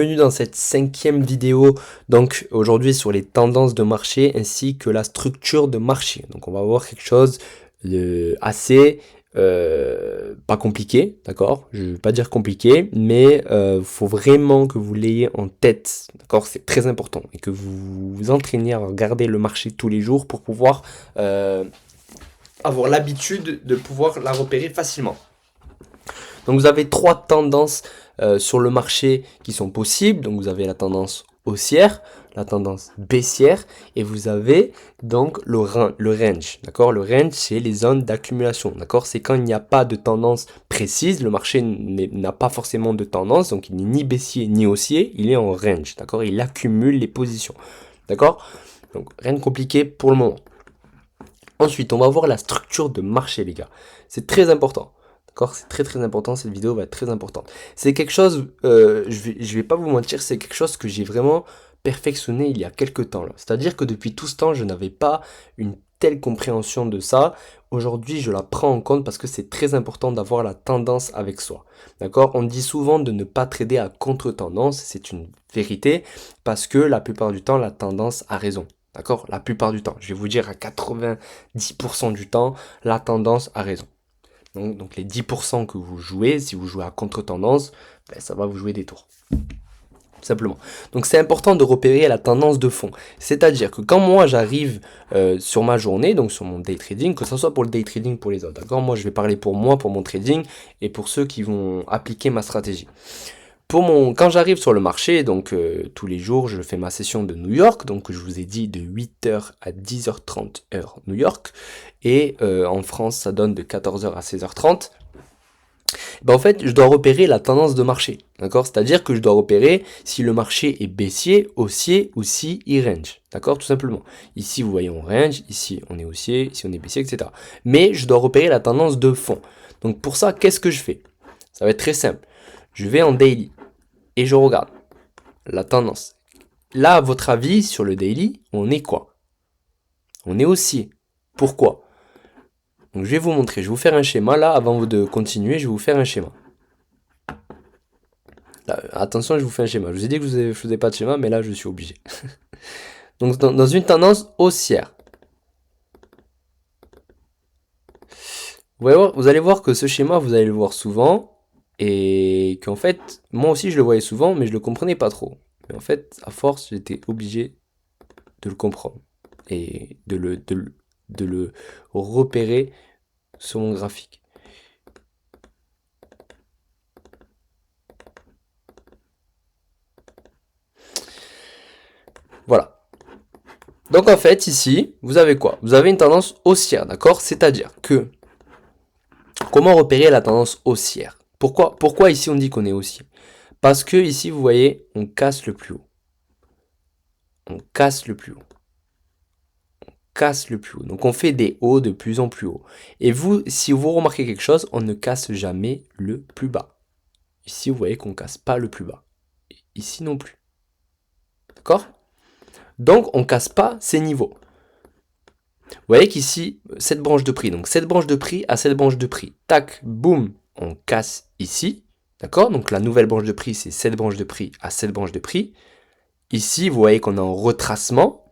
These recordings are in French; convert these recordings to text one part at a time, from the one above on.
Bienvenue dans cette 5e vidéo, donc aujourd'hui sur les tendances de marché ainsi que la structure de marché. Donc on va voir quelque chose de assez pas compliqué, d'accord? Je ne vais pas dire compliqué, mais faut vraiment que vous l'ayez en tête, d'accord? C'est très important et que vous vous entraîniez à regarder le marché tous les jours pour pouvoir avoir l'habitude de pouvoir la repérer facilement. Donc vous avez 3 tendances sur le marché qui sont possibles. Donc vous avez la tendance haussière, la tendance baissière et vous avez donc le range. D'accord? Le range, c'est les zones d'accumulation. D'accord? C'est quand il n'y a pas de tendance précise, le marché n'a pas forcément de tendance, donc il n'est ni baissier ni haussier, il est en range. D'accord? Il accumule les positions. D'accord? Donc rien de compliqué pour le moment. Ensuite, on va voir la structure de marché, les gars. C'est très important. D'accord? C'est très important, cette vidéo va être très importante. C'est quelque chose, je vais pas vous mentir, c'est quelque chose que j'ai vraiment perfectionné il y a quelques temps. C'est-à-dire que depuis tout ce temps, je n'avais pas une telle compréhension de ça. Aujourd'hui, je la prends en compte parce que c'est très important d'avoir la tendance avec soi. D'accord? On dit souvent de ne pas trader à contre-tendance, c'est une vérité, parce que la plupart du temps, la tendance a raison. D'accord? La plupart du temps. Je vais vous dire à 90% du temps, la tendance a raison. Donc les 10% que vous jouez, si vous jouez à contre-tendance, ben, ça va vous jouer des tours. Tout simplement. Donc c'est important de repérer la tendance de fond. C'est-à-dire que quand moi j'arrive sur ma journée, donc sur mon day trading, que ce soit pour le day trading pour les autres, d'accord? Moi je vais parler pour moi, pour mon trading, et pour ceux qui vont appliquer ma stratégie. Quand j'arrive sur le marché, donc tous les jours, je fais ma session de New York, donc je vous ai dit de 8h à 10h30 heure New York, et en France, ça donne de 14h à 16h30. Ben, en fait, je dois repérer la tendance de marché, d'accord? C'est-à-dire que je dois repérer si le marché est baissier, haussier ou si il range, d'accord? Tout simplement. Ici, vous voyez, on range, ici, on est haussier, ici, on est baissier, etc. Mais je dois repérer la tendance de fond. Donc pour ça, qu'est-ce que je fais? Ça va être très simple. Je vais en daily et je regarde la tendance. Là, à votre avis, sur le daily, on est quoi? On est haussier. Pourquoi? Donc je vais vous montrer, je vais vous faire un schéma. Là, avant de continuer, je vais vous faire un schéma. Là, attention, je vous fais un schéma. Je vous ai dit que je ne faisais pas de schéma, mais là, je suis obligé. Donc dans une tendance haussière, vous allez voir que ce schéma, vous allez le voir souvent. Et qu'en fait, moi aussi, je le voyais souvent, mais je le comprenais pas trop. Mais en fait, à force, j'étais obligé de le comprendre et de le repérer sur mon graphique. Voilà. Donc en fait, ici, vous avez quoi? Vous avez une tendance haussière, d'accord? C'est-à-dire que, comment repérer la tendance haussière? Pourquoi ici on dit qu'on est haussier? Parce que ici, vous voyez, on casse le plus haut. On casse le plus haut. Casse le plus haut. Donc on fait des hauts de plus en plus haut. Et vous, si vous remarquez quelque chose, on ne casse jamais le plus bas. Ici, vous voyez qu'on ne casse pas le plus bas. Ici non plus. D'accord? Donc on ne casse pas ces niveaux. Vous voyez qu'ici, cette branche de prix, donc cette branche de prix à cette branche de prix. Tac, boum, on casse ici. D'accord? Donc la nouvelle branche de prix, c'est cette branche de prix à cette branche de prix. Ici, vous voyez qu'on est en retracement.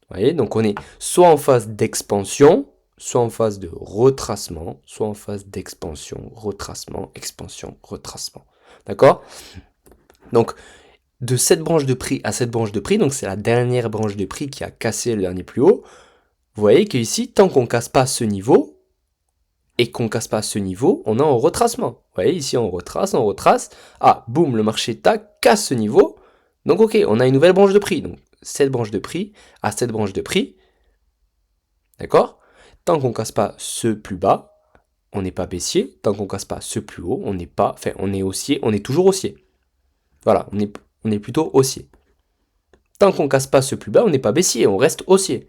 Vous voyez, donc on est soit en phase d'expansion, soit en phase de retracement, soit en phase d'expansion, retracement, expansion, retracement. D'accord? Donc, de cette branche de prix à cette branche de prix, donc c'est la dernière branche de prix qui a cassé le dernier plus haut, vous voyez qu'ici, tant qu'on ne casse pas ce niveau, et qu'on ne casse pas ce niveau, on est en retracement. Vous voyez, ici on retrace, on retrace. Ah, boum, le marché tac, casse ce niveau. Donc ok, on a une nouvelle branche de prix. Donc cette branche de prix à cette branche de prix. D'accord? Tant qu'on ne casse pas ce plus bas, on n'est pas baissier. Tant qu'on ne casse pas ce plus haut, on n'est pas. Enfin, on est haussier, on est toujours haussier. Voilà, on est plutôt haussier. Tant qu'on ne casse pas ce plus bas, on n'est pas baissier, on reste haussier.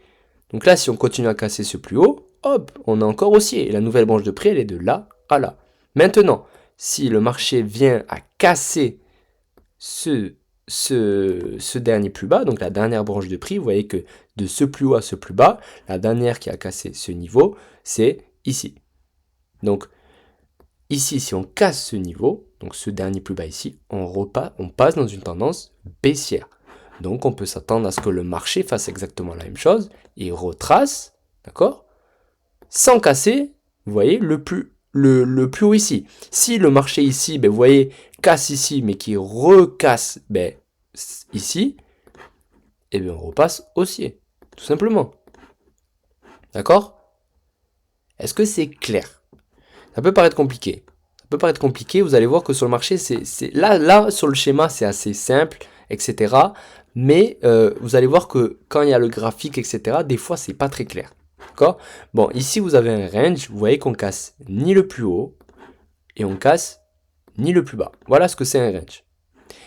Donc là, si on continue à casser ce plus haut, hop, on est encore haussier. Et la nouvelle branche de prix, elle est de là à là. Maintenant, si le marché vient à casser ce dernier plus bas, donc la dernière branche de prix, vous voyez que de ce plus haut à ce plus bas, la dernière qui a cassé ce niveau, c'est ici. Donc ici, si on casse ce niveau, donc ce dernier plus bas ici, on passe dans une tendance baissière. Donc on peut s'attendre à ce que le marché fasse exactement la même chose et retrace, d'accord, sans casser, vous voyez, le plus haut ici. Si le marché ici, ben, vous voyez, casse ici, mais qui recasse ben, ici, et bien on repasse haussier, tout simplement. D'accord? Est-ce que c'est clair? Ça peut paraître compliqué. Ça peut paraître compliqué, vous allez voir que sur le marché, là, sur le schéma, c'est assez simple, etc. Mais vous allez voir que quand il y a le graphique, etc., des fois, c'est pas très clair. D'accord? Bon, ici, vous avez un range, vous voyez qu'on casse ni le plus haut, et on casse ni le plus bas. Voilà ce que c'est un range.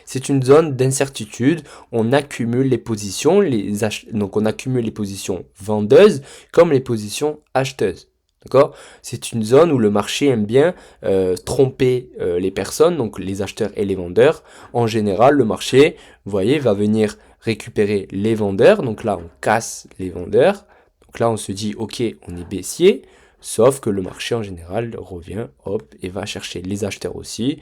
C'est une zone d'incertitude, on accumule les positions, donc on accumule les positions vendeuses comme les positions acheteuses. D'accord? C'est une zone où le marché aime bien tromper les personnes, donc les acheteurs et les vendeurs. En général, le marché, vous voyez, va venir récupérer les vendeurs. Donc là, on casse les vendeurs. Donc là, on se dit, ok, on est baissier. Sauf que le marché, en général, revient, hop, et va chercher les acheteurs aussi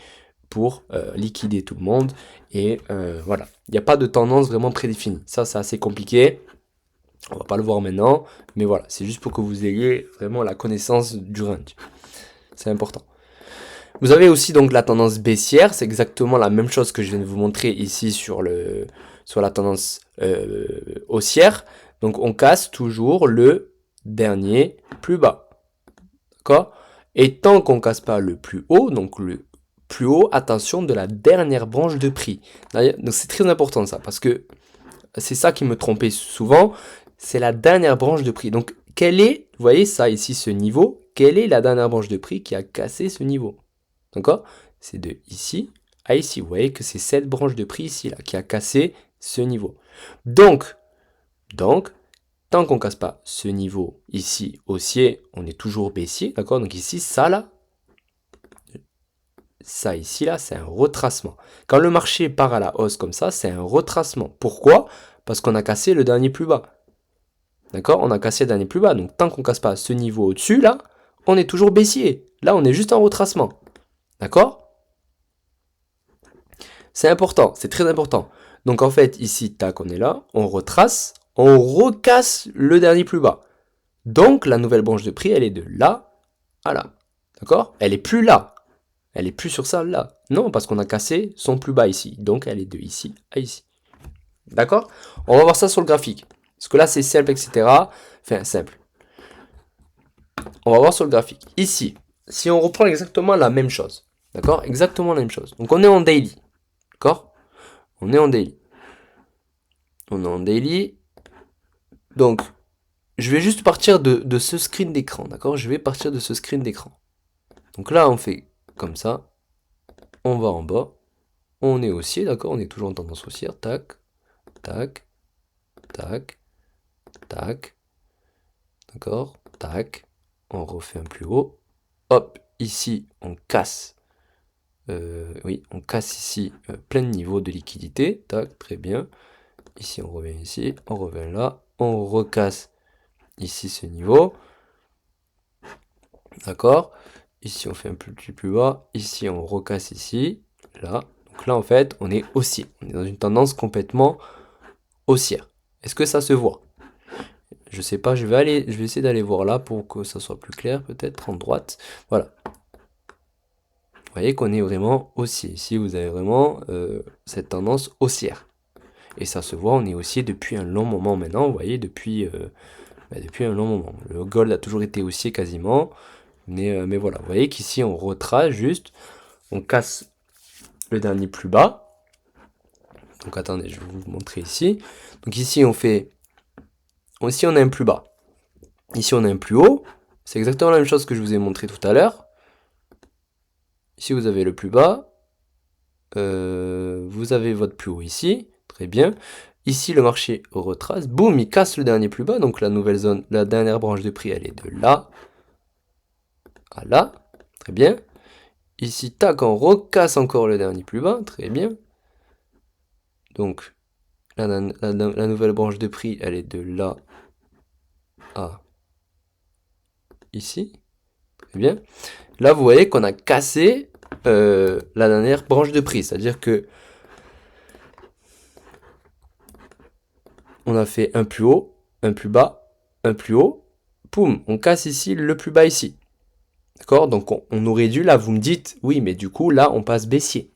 pour liquider tout le monde. Et voilà, il n'y a pas de tendance vraiment prédéfinie. Ça, c'est assez compliqué. On va pas le voir maintenant, mais voilà, c'est juste pour que vous ayez vraiment la connaissance du range. C'est important. Vous avez aussi donc la tendance baissière, c'est exactement la même chose que je viens de vous montrer ici sur la tendance haussière. Donc on casse toujours le dernier plus bas. D'accord? Et tant qu'on casse pas le plus haut, donc le plus haut, attention, de la dernière branche de prix. Donc c'est très important ça, parce que c'est ça qui me trompait souvent, c'est la dernière branche de prix. Donc quelle est, vous voyez ça ici, ce niveau, quelle est la dernière branche de prix qui a cassé ce niveau? D'accord? C'est de ici à ici. Vous voyez que c'est cette branche de prix ici, là, qui a cassé ce niveau. Donc, tant qu'on casse pas ce niveau ici haussier, on est toujours baissier, d'accord? Donc ici, ça là, ça ici là, c'est un retracement. Quand le marché part à la hausse comme ça, c'est un retracement. Pourquoi? Parce qu'on a cassé le dernier plus bas. D'accord? On a cassé le dernier plus bas. Donc tant qu'on casse pas ce niveau au-dessus là, on est toujours baissier. Là, on est juste en retracement. D'accord? C'est important, c'est très important. Donc en fait, ici, tac, on est là, on retrace, on recasse le dernier plus bas. Donc la nouvelle branche de prix, elle est de là à là. D'accord? Elle est plus là. Elle est plus sur ça là. Non, parce qu'on a cassé son plus bas ici. Donc elle est de ici à ici. D'accord? On va voir ça sur le graphique. Parce que là, c'est simple, etc. Enfin, simple. On va voir sur le graphique. Ici, si on reprend exactement la même chose. D'accord? Exactement la même chose. Donc on est en daily. D'accord? On est en daily. On est en daily. Donc, je vais juste partir de ce screen d'écran. D'accord? Je vais partir de ce screen d'écran. Donc là, on fait comme ça. On va en bas. On est haussier, d'accord? On est toujours en tendance haussière. Tac, tac, tac, tac. D'accord? Tac. On refait un plus haut. Hop, ici, on casse. Oui, on casse ici plein de niveaux de liquidité. Tac, très bien. Ici, on revient ici. On revient là. On recasse ici ce niveau. D'accord? Ici, on fait un petit plus bas. Ici, on recasse ici. Là. Donc là, en fait, on est haussier. On est dans une tendance complètement haussière. Est-ce que ça se voit? Je sais pas, je vais essayer d'aller voir là pour que ça soit plus clair, peut-être en droite. Voilà. Vous voyez qu'on est vraiment haussier. Ici, vous avez vraiment cette tendance haussière. Et ça se voit, on est haussier depuis un long moment maintenant. Vous voyez, depuis un long moment. Le gold a toujours été haussier quasiment. Mais voilà, vous voyez qu'ici, on retrace juste. On casse le dernier plus bas. Donc attendez, je vais vous montrer ici. Donc ici, ici, on a un plus bas. Ici, on a un plus haut. C'est exactement la même chose que je vous ai montré tout à l'heure. Ici, vous avez le plus bas. Vous avez votre plus haut ici. Très bien. Ici, le marché retrace. Boum, il casse le dernier plus bas. Donc, la nouvelle zone, la dernière branche de prix, elle est de là à là. Très bien. Ici, tac, on recasse encore le dernier plus bas. Très bien. Donc, la nouvelle branche de prix, elle est de là à ici. Très bien. Là, vous voyez qu'on a cassé la dernière branche de prix. C'est-à-dire que on a fait un plus haut, un plus bas, un plus haut. Poum, on casse ici le plus bas ici. D'accord? Donc on aurait dû, là, vous me dites, oui, mais du coup, là, on passe baissier.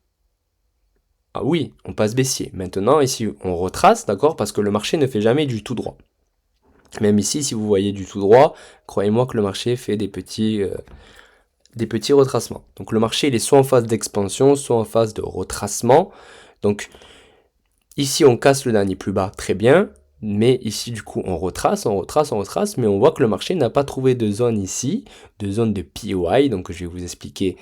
Ah oui, on passe baissier. Maintenant, ici, on retrace, d'accord? Parce que le marché ne fait jamais du tout droit. Même ici, si vous voyez du tout droit, croyez-moi que le marché fait des petits retracements. Donc le marché, il est soit en phase d'expansion, soit en phase de retracement. Donc ici, on casse le dernier plus bas, très bien. Mais ici, du coup, on retrace, mais on voit que le marché n'a pas trouvé de zone ici, de zone de POI, donc je vais vous expliquer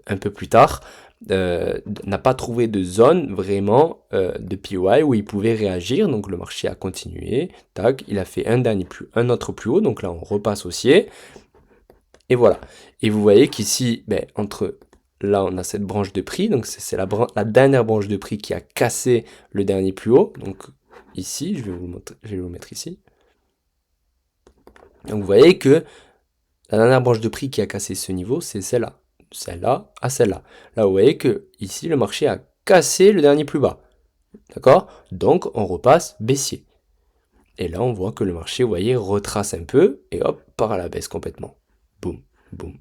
un peu plus tard, n'a pas trouvé de zone vraiment de POI où il pouvait réagir, donc le marché a continué, tac, il a fait un autre plus haut, donc là on repasse haussier, et voilà. Et vous voyez qu'ici, ben, là on a cette branche de prix, donc c'est la dernière branche de prix qui a cassé le dernier plus haut, donc ici, je vais vous mettre ici. Donc vous voyez que la dernière branche de prix qui a cassé ce niveau, c'est celle-là. Celle-là à celle-là. Là, vous voyez que ici, le marché a cassé le dernier plus bas. D'accord? Donc, on repasse baissier. Et là, on voit que le marché, vous voyez, retrace un peu et hop, part à la baisse complètement. Boum, boum.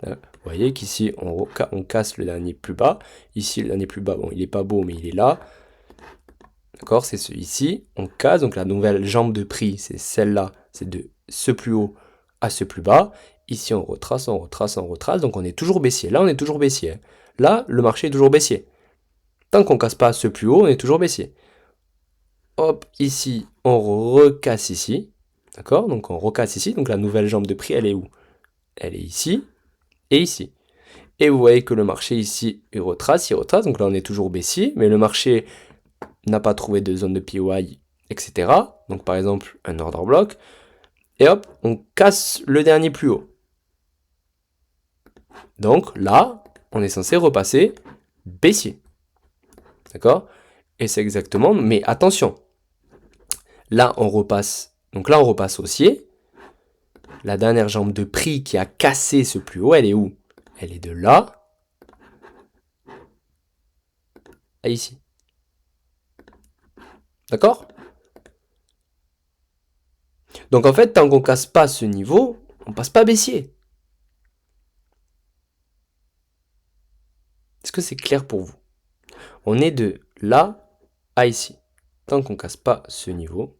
Vous voyez qu'ici, on casse le dernier plus bas. Ici, le dernier plus bas, bon, il n'est pas beau, mais il est là. D'accord? C'est celui-ci. On casse, donc la nouvelle jambe de prix, c'est celle-là. C'est de ce plus haut à ce plus bas. Ici, on retrace, donc on est toujours baissier. Là, on est toujours baissier. Là, le marché est toujours baissier. Tant qu'on ne casse pas ce plus haut, on est toujours baissier. Hop, ici, on recasse ici. D'accord? Donc on recasse ici. Donc la nouvelle jambe de prix, elle est où? Elle est ici et ici. Et vous voyez que le marché ici, il retrace. Donc là, on est toujours baissier. Mais le marché n'a pas trouvé de zone de POI, etc. Donc par exemple, un order block. Et hop, on casse le dernier plus haut. Donc là, on est censé repasser baissier. D'accord? Et c'est exactement, mais attention. Là, on repasse. Donc là, on repasse haussier. La dernière jambe de prix qui a cassé ce plus haut, elle est où? Elle est de là à ici. D'accord? Donc en fait, tant qu'on casse pas ce niveau, on passe pas baissier. Est-ce que c'est clair pour vous? On est de là à ici. Tant qu'on casse pas ce niveau,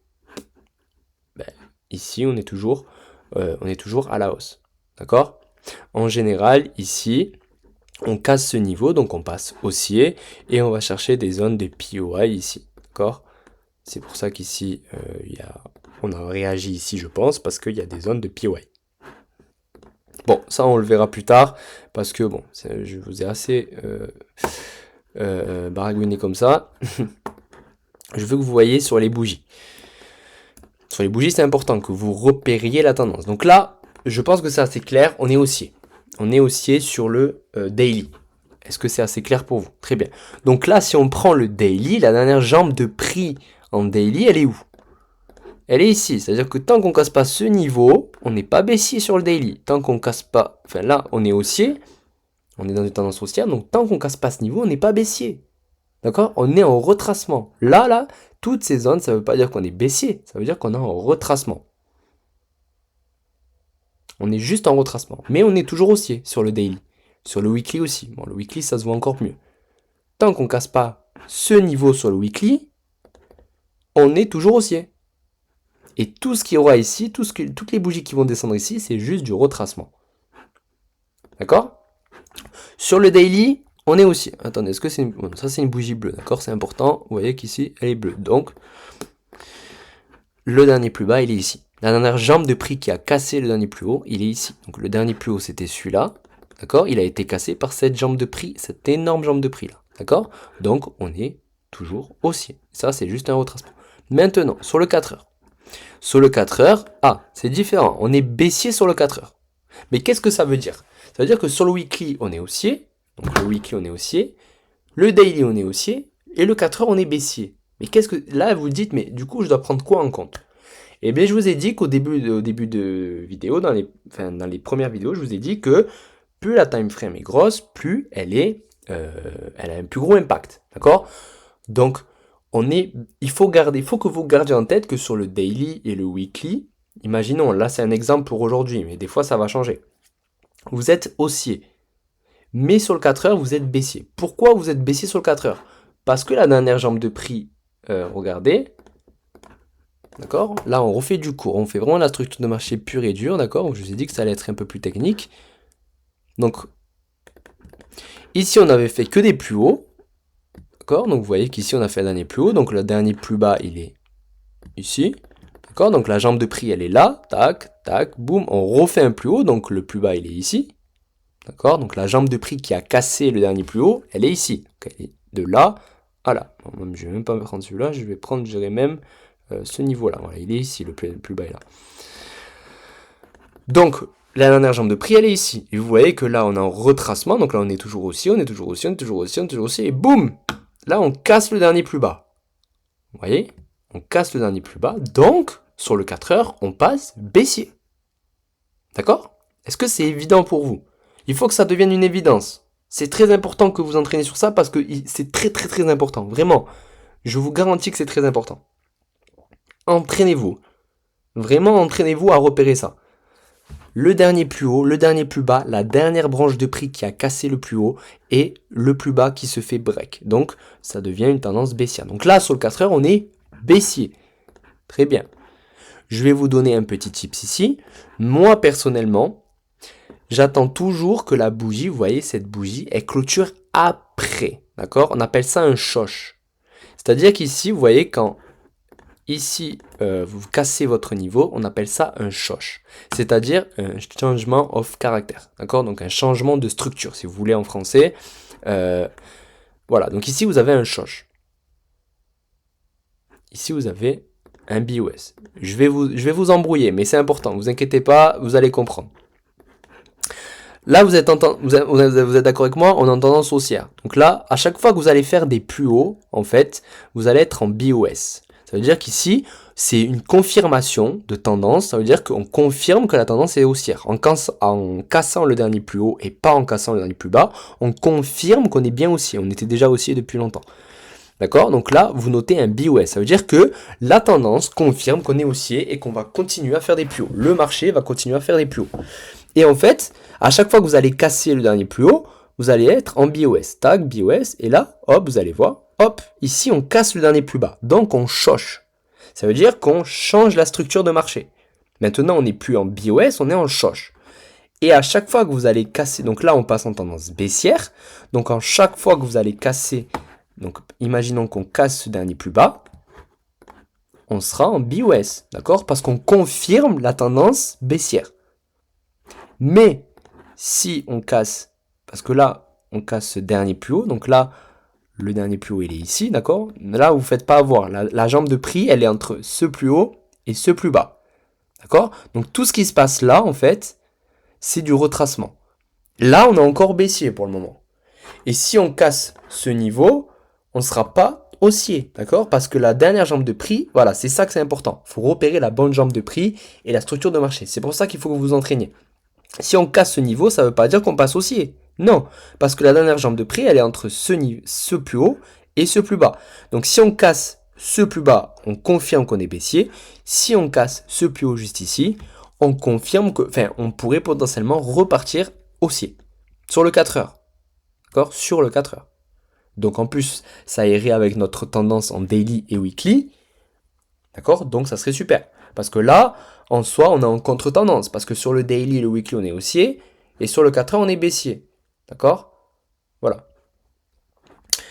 ben, ici on est toujours à la hausse. D'accord? En général, ici, on casse ce niveau, donc on passe haussier et on va chercher des zones de POI ici. D'accord? C'est pour ça qu'ici, on a réagi ici, je pense, parce qu'il y a des zones de POI. Bon, ça on le verra plus tard, parce que bon, je vous ai assez baragouiné comme ça. Je veux que vous voyez sur les bougies. Sur les bougies, c'est important que vous repériez la tendance. Donc là, je pense que c'est assez clair, on est haussier. On est haussier sur le daily. Est-ce que c'est assez clair pour vous? Très bien. Donc là, si on prend le daily, la dernière jambe de prix en daily, elle est où? Elle est ici. C'est-à-dire que tant qu'on ne casse pas ce niveau, on n'est pas baissier sur le daily. Tant qu'on ne casse pas... Enfin là, on est haussier. On est dans une tendance haussière. Donc tant qu'on ne casse pas ce niveau, on n'est pas baissier. D'accord? On est en retracement. Là, toutes ces zones, ça ne veut pas dire qu'on est baissier. Ça veut dire qu'on est en retracement. On est juste en retracement. Mais on est toujours haussier sur le daily. Sur le weekly aussi. Bon, le weekly, ça se voit encore mieux. Tant qu'on ne casse pas ce niveau sur le weekly, on est toujours haussier. Et tout ce qu'il y aura ici, toutes les bougies qui vont descendre ici, c'est juste du retracement. D'accord? Sur le daily, on est haussier. Attendez, est-ce que c'est ça c'est une bougie bleue, d'accord? C'est important. Vous voyez qu'ici, elle est bleue. Donc, le dernier plus bas, il est ici. La dernière jambe de prix qui a cassé le dernier plus haut, il est ici. Donc le dernier plus haut, c'était celui-là. D'accord? Il a été cassé par cette jambe de prix, cette énorme jambe de prix là. D'accord? Donc on est toujours haussier. Ça, c'est juste un retracement. Maintenant, sur le 4 heures. Sur le 4 heures, c'est différent. On est baissier sur le 4 heures. Mais qu'est-ce que ça veut dire? Ça veut dire que sur le weekly, on est haussier. Donc le weekly, on est haussier. Le daily, on est haussier. Et le 4 heures, on est baissier. Mais qu'est-ce que... Là, vous dites, mais du coup, je dois prendre quoi en compte? Eh bien, je vous ai dit qu'au début de vidéo, dans les premières vidéos, je vous ai dit que plus la time frame est grosse, plus elle a un plus gros impact, d'accord? Donc, il faut que vous gardiez en tête que sur le daily et le weekly, imaginons, là c'est un exemple pour aujourd'hui, mais des fois ça va changer. Vous êtes haussier, mais sur le 4 heures, vous êtes baissier. Pourquoi vous êtes baissier sur le 4 heures? Parce que la dernière jambe de prix, regardez, d'accord? Là, on refait du cours, on fait vraiment la structure de marché pure et dure, d'accord? Je vous ai dit que ça allait être un peu plus technique. Donc, ici, on avait fait que des plus hauts, d'accord? Donc, vous voyez qu'ici, on a fait le dernier plus haut, donc le dernier plus bas, il est ici, d'accord? Donc, la jambe de prix, elle est là, tac, tac, boum, on refait un plus haut, donc le plus bas, il est ici, d'accord? Donc, la jambe de prix qui a cassé le dernier plus haut, elle est ici, donc, elle est de là à là. Bon, je vais même pas prendre celui-là, je vais prendre, je dirais même, ce niveau-là, voilà, il est ici, le plus bas est là. Donc, la dernière jambe de prix, elle est ici. Et vous voyez que là, on est en retracement. Donc là, on est toujours aussi, on est toujours aussi, on est toujours aussi, on est toujours aussi. Et boum! Là, on casse le dernier plus bas. Vous voyez? On casse le dernier plus bas. Donc, sur le 4 heures, on passe baissier. D'accord? Est-ce que c'est évident pour vous? Il faut que ça devienne une évidence. C'est très important que vous entraînez sur ça parce que c'est très très très important. Vraiment. Je vous garantis que c'est très important. Entraînez-vous. Vraiment, entraînez-vous à repérer ça. Le dernier plus haut, le dernier plus bas, la dernière branche de prix qui a cassé le plus haut et le plus bas qui se fait break. Donc, ça devient une tendance baissière. Donc là, sur le 4 heures, on est baissier. Très bien. Je vais vous donner un petit tips ici. Moi, personnellement, j'attends toujours que la bougie, vous voyez, cette bougie, elle clôture après. D'accord? On appelle ça un shosh. C'est-à-dire qu'ici, vous voyez, quand ici, vous cassez votre niveau, on appelle ça un shosh. C'est-à-dire un changement of character. D'accord? Donc un changement de structure, si vous voulez en français. Voilà, donc ici, vous avez un shosh. Ici, vous avez un BOS. Je vais vous embrouiller, mais c'est important. Vous inquiétez pas, vous allez comprendre. Là, vous êtes d'accord avec moi, on est en tendance haussière. Donc là, à chaque fois que vous allez faire des plus hauts, en fait, vous allez être en BOS. Ça veut dire qu'ici, c'est une confirmation de tendance. Ça veut dire qu'on confirme que la tendance est haussière. En cassant le dernier plus haut et pas en cassant le dernier plus bas, on confirme qu'on est bien haussier. On était déjà haussier depuis longtemps. D'accord? Donc là, vous notez un BOS. Ça veut dire que la tendance confirme qu'on est haussier et qu'on va continuer à faire des plus hauts. Le marché va continuer à faire des plus hauts. Et en fait, à chaque fois que vous allez casser le dernier plus haut, vous allez être en BOS. Tag, BOS. Et là, hop, vous allez voir. Hop, ici, on casse le dernier plus bas. Donc, on shosh. Ça veut dire qu'on change la structure de marché. Maintenant, on n'est plus en BOS, on est en shosh. Et à chaque fois que vous allez casser, donc là, on passe en tendance baissière. Donc, à chaque fois que vous allez casser, donc imaginons qu'on casse ce dernier plus bas, on sera en BOS. D'accord? Parce qu'on confirme la tendance baissière. Mais si on casse, parce que là, on casse ce dernier plus haut, donc là, le dernier plus haut, il est ici, d'accord? Là, vous ne faites pas avoir. La jambe de prix, elle est entre ce plus haut et ce plus bas. D'accord? Donc tout ce qui se passe là, en fait, c'est du retracement. Là, on est encore baissier pour le moment. Et si on casse ce niveau, on ne sera pas haussier, d'accord? Parce que la dernière jambe de prix, voilà, c'est ça que c'est important. Il faut repérer la bonne jambe de prix et la structure de marché. C'est pour ça qu'il faut que vous vous entraîniez. Si on casse ce niveau, ça ne veut pas dire qu'on passe haussier. Non, parce que la dernière jambe de prix, elle est entre ce plus haut et ce plus bas. Donc si on casse ce plus bas, on confirme qu'on est baissier. Si on casse ce plus haut juste ici, on confirme que, on pourrait potentiellement repartir haussier. Sur le 4 heures. D'accord? Sur le 4 heures. Donc en plus, ça irait avec notre tendance en daily et weekly. D'accord? Donc ça serait super. Parce que là, en soi, on est en contre-tendance. Parce que sur le daily et le weekly, on est haussier. Et sur le 4 heures, on est baissier. D'accord? Voilà.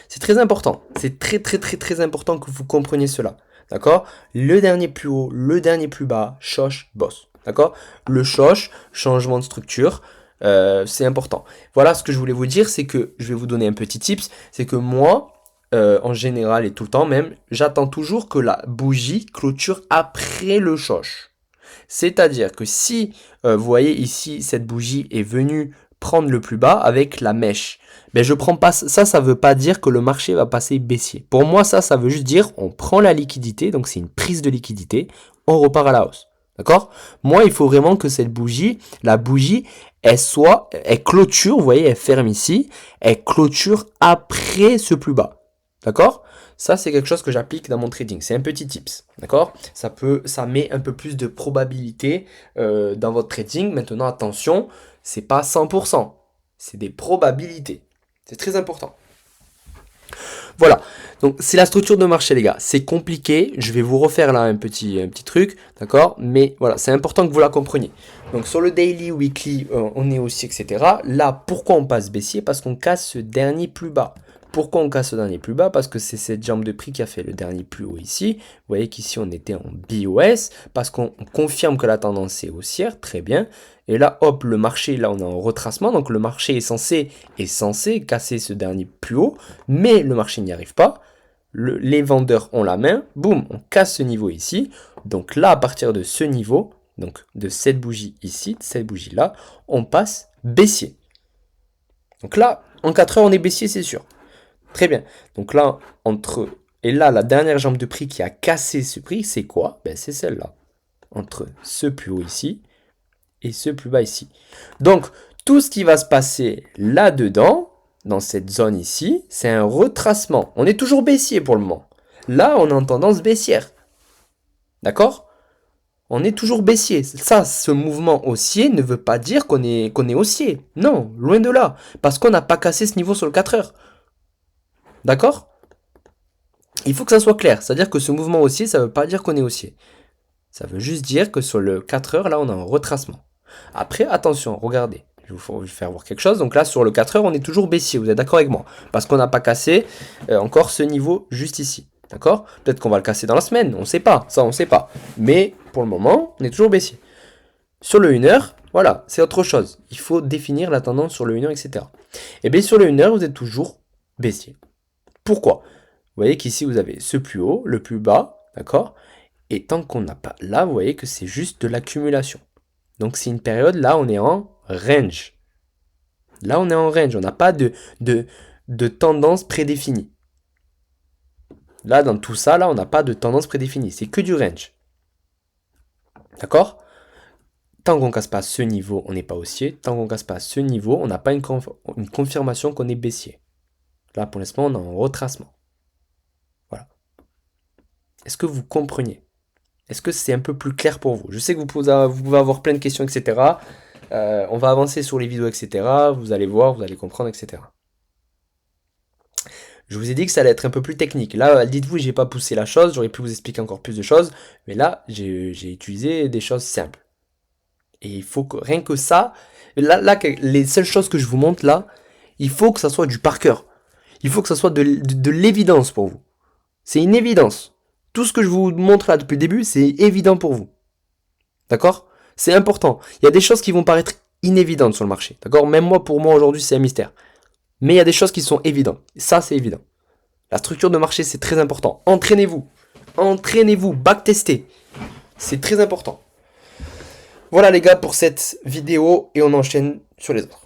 C'est très important. C'est très très très très important que vous compreniez cela. D'accord? Le dernier plus haut, le dernier plus bas, shosh, boss. D'accord? Le shosh, changement de structure, c'est important. Voilà ce que je voulais vous dire, c'est que je vais vous donner un petit tips. C'est que moi, en général et tout le temps même, j'attends toujours que la bougie clôture après le shosh. C'est-à-dire que si, vous voyez ici, cette bougie est venue prendre le plus bas avec la mèche, mais je prends pas ça veut pas dire que le marché va passer baissier. Pour moi, ça veut juste dire on prend la liquidité, donc c'est une prise de liquidité, on repart à la hausse. D'accord? Moi, il faut vraiment que cette bougie, la bougie, elle clôture, vous voyez, elle ferme ici, elle clôture après ce plus bas. D'accord? Ça, c'est quelque chose que j'applique dans mon trading. C'est un petit tips. D'accord? Ça met un peu plus de probabilité dans votre trading. Maintenant, attention, c'est pas 100%. C'est des probabilités. C'est très important. Voilà, donc c'est la structure de marché les gars, c'est compliqué, je vais vous refaire là un petit truc, d'accord, mais voilà, c'est important que vous la compreniez. Donc sur le daily, weekly, on est aussi, etc. Là, pourquoi on passe baissier? Parce qu'on casse ce dernier plus bas. Pourquoi on casse ce dernier plus bas? Parce que c'est cette jambe de prix qui a fait le dernier plus haut ici. Vous voyez qu'ici on était en BOS, parce qu'on confirme que la tendance est haussière, très bien. Et là, hop, le marché, là on est en retracement, donc le marché est censé casser ce dernier plus haut, mais le marché n'y arrive pas. Les vendeurs ont la main, boum, on casse ce niveau ici. Donc là, à partir de ce niveau, donc de cette bougie ici, de cette bougie là, on passe baissier. Donc là, en 4 heures, on est baissier, c'est sûr. Très bien. Donc là, et là, la dernière jambe de prix qui a cassé ce prix, c'est quoi? Ben, c'est celle-là. Entre ce plus haut ici et ce plus bas ici. Donc, tout ce qui va se passer là-dedans, dans cette zone ici, c'est un retracement. On est toujours baissier pour le moment. Là, on est en tendance baissière. D'accord? On est toujours baissier. Ça, ce mouvement haussier ne veut pas dire qu'on est haussier. Non, loin de là. Parce qu'on n'a pas cassé ce niveau sur le 4 heures. D'accord? Il faut que ça soit clair. C'est-à-dire que ce mouvement haussier, ça ne veut pas dire qu'on est haussier. Ça veut juste dire que sur le 4 heures, là, on a un retracement. Après, attention, regardez. Je vais vous faire voir quelque chose. Donc là, sur le 4 heures, on est toujours baissier. Vous êtes d'accord avec moi? Parce qu'on n'a pas cassé encore ce niveau juste ici. D'accord? Peut-être qu'on va le casser dans la semaine. On ne sait pas. Ça, on ne sait pas. Mais pour le moment, on est toujours baissier. Sur le 1 heure, voilà, c'est autre chose. Il faut définir la tendance sur le 1 heure, etc. Et bien sur le 1 heure, vous êtes toujours baissier. Pourquoi? Vous voyez qu'ici, vous avez ce plus haut, le plus bas, d'accord? Et tant qu'on n'a pas là, vous voyez que c'est juste de l'accumulation. Donc c'est une période, là, on est en range. Là, on est en range. On n'a pas de tendance prédéfinie. Là, dans tout ça, là, on n'a pas de tendance prédéfinie. C'est que du range. D'accord? Tant qu'on ne casse pas ce niveau, on n'est pas haussier. Tant qu'on ne casse pas ce niveau, on n'a pas une confirmation qu'on est baissier. Là, pour l'instant, on est en retracement. Voilà. Est-ce que vous comprenez? Est-ce que c'est un peu plus clair pour vous? Je sais que vous pouvez avoir plein de questions, etc. On va avancer sur les vidéos, etc. Vous allez voir, vous allez comprendre, etc. Je vous ai dit que ça allait être un peu plus technique. Là, dites-vous, j'ai pas poussé la chose, j'aurais pu vous expliquer encore plus de choses, mais là, j'ai utilisé des choses simples. Et il faut que, rien que ça, là, les seules choses que je vous montre là, il faut que ça soit du par cœur. Il faut que ça soit de l'évidence pour vous. C'est une évidence. Tout ce que je vous montre là depuis le début, c'est évident pour vous. D'accord? C'est important. Il y a des choses qui vont paraître inévidentes sur le marché. D'accord? Même moi, pour moi, aujourd'hui, c'est un mystère. Mais il y a des choses qui sont évidentes. Ça, c'est évident. La structure de marché, c'est très important. Entraînez-vous. Entraînez-vous. Backtestez. C'est très important. Voilà les gars pour cette vidéo et on enchaîne sur les autres.